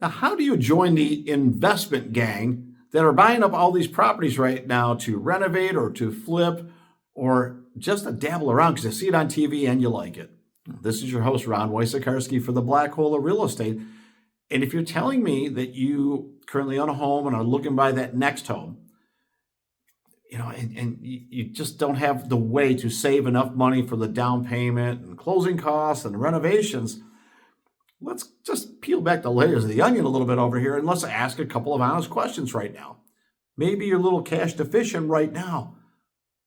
Now, how do you join the investment gang that are buying up all these properties right now to renovate or to flip or just to dabble around because you see it on TV and you like it? This is your host, Ron Wojciechowski for the Black Hole of Real Estate. And if you're telling me that you currently own a home and are looking to buy that next home, and you just don't have the way to save enough money for the down payment and closing costs and renovations, let's just peel back the layers of the onion a little bit over here and let's ask a couple of honest questions right now. Maybe you're a little cash deficient right now,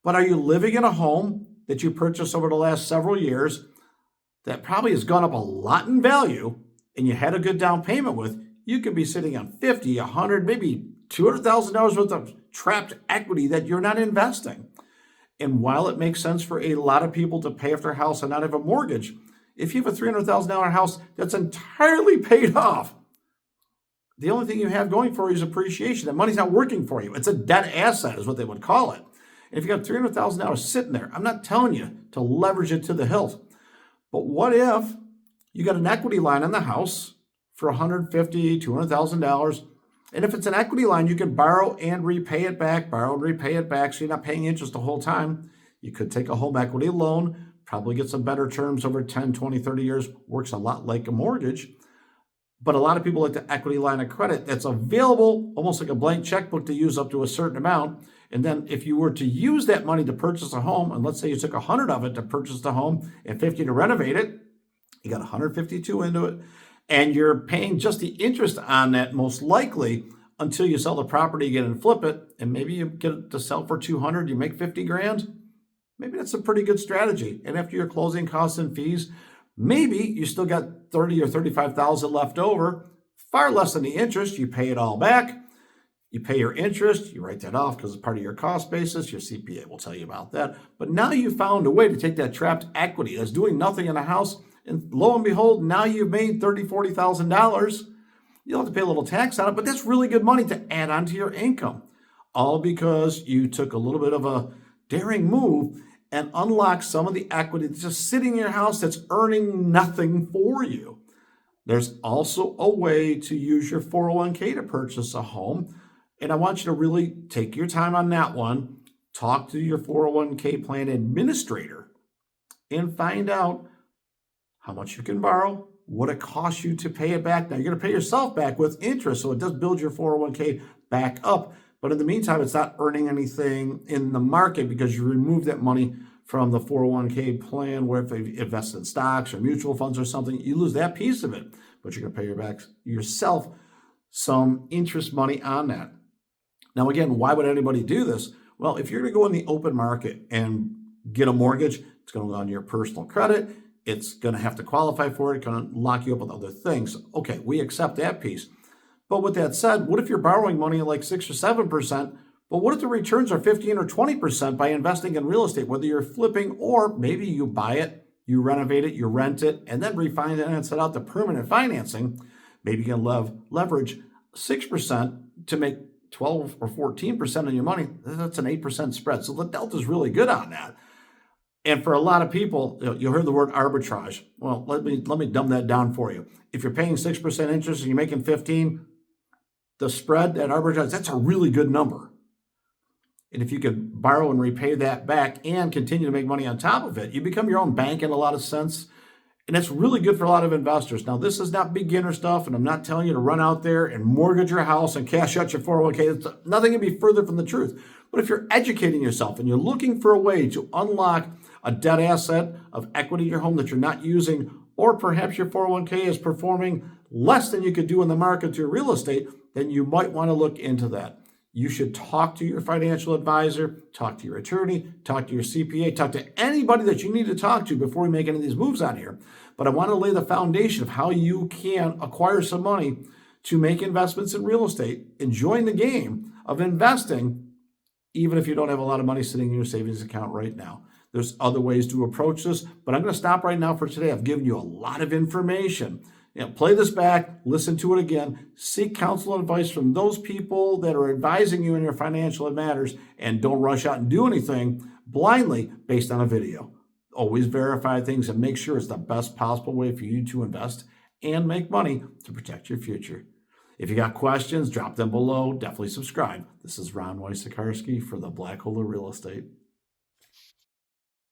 but are you living in a home that you purchased over the last several years that probably has gone up a lot in value and you had a good down payment with? You could be sitting on 50, 100, maybe $200,000 worth of trapped equity that you're not investing. And while it makes sense for a lot of people to pay off their house and not have a mortgage, if you have a $300,000 house that's entirely paid off, the only thing you have going for you is appreciation. That money's not working for you. It's a dead asset is what they would call it. And if you got $300,000 sitting there, I'm not telling you to leverage it to the hilt. But what if you got an equity line on the house for $150,000, $200,000? And if it's an equity line, you can borrow and repay it back, so you're not paying interest the whole time. You could take a home equity loan, probably get some better terms over 10, 20, 30 years, works a lot like a mortgage. But a lot of people like the equity line of credit that's available, almost like a blank checkbook to use up to a certain amount. And then if you were to use that money to purchase a home, and let's say you took 100 of it to purchase the home and 50 to renovate it, you got 152 into it. And you're paying just the interest on that most likely until you sell the property again and flip it. And maybe you get it to sell for 200, you make 50 grand. Maybe that's a pretty good strategy. And after your closing costs and fees, maybe you still got 30 or 35,000 left over, far less than the interest. You pay it all back. You pay your interest, you write that off because it's part of your cost basis. Your CPA will tell you about that. But now you found a way to take that trapped equity that's doing nothing in the house, and lo and behold, now you've made $30,000, $40,000. You'll have to pay a little tax on it, but that's really good money to add onto your income. All because you took a little bit of a daring move and unlocked some of the equity that's just sitting in your house that's earning nothing for you. There's also a way to use your 401k to purchase a home. And I want you to really take your time on that one. Talk to your 401k plan administrator and find out how much you can borrow, what it costs you to pay it back. Now, you're going to pay yourself back with interest, so it does build your 401k back up. But in the meantime, it's not earning anything in the market because you remove that money from the 401k plan, where if you invest in stocks or mutual funds or something, you lose that piece of it. But you're going to pay back yourself some interest money on that. Now, again, why would anybody do this? Well, if you're going to go in the open market and get a mortgage, it's going to go on your personal credit. It's going to have to qualify for it. It's going to lock you up with other things. Okay, we accept that piece. But with that said, what if you're borrowing money at like 6 or 7%? But what if the returns are 15 or 20% by investing in real estate, whether you're flipping or maybe you buy it, you renovate it, you rent it, and then refinance it out to permanent financing? Maybe you can leverage 6% to make 12 or 14% on your money. That's an 8% spread. So the delta is really good on that. And for a lot of people, you'll hear the word arbitrage. Well, let me dumb that down for you. If you're paying 6% interest and you're making 15, the spread, that arbitrage, that's a really good number. And if you could borrow and repay that back and continue to make money on top of it, you become your own bank in a lot of sense. And it's really good for a lot of investors. Now, this is not beginner stuff, and I'm not telling you to run out there and mortgage your house and cash out your 401k. Nothing can be further from the truth. But if you're educating yourself and you're looking for a way to unlock a dead asset of equity in your home that you're not using, or perhaps your 401k is performing less than you could do in the market to your real estate, then you might want to look into that. You should talk to your financial advisor, talk to your attorney, talk to your CPA, talk to anybody that you need to talk to before we make any of these moves on here. But I want to lay the foundation of how you can acquire some money to make investments in real estate and join the game of investing, even if you don't have a lot of money sitting in your savings account right now. There's other ways to approach this, but I'm going to stop right now for today. I've given you a lot of information. Play this back, listen to it again, seek counsel and advice from those people that are advising you in your financial matters, and don't rush out and do anything blindly based on a video. Always verify things and make sure it's the best possible way for you to invest and make money to protect your future. If you got questions, drop them below. Definitely subscribe. This is Ron Wojciechowski for the Black Hole of Real Estate.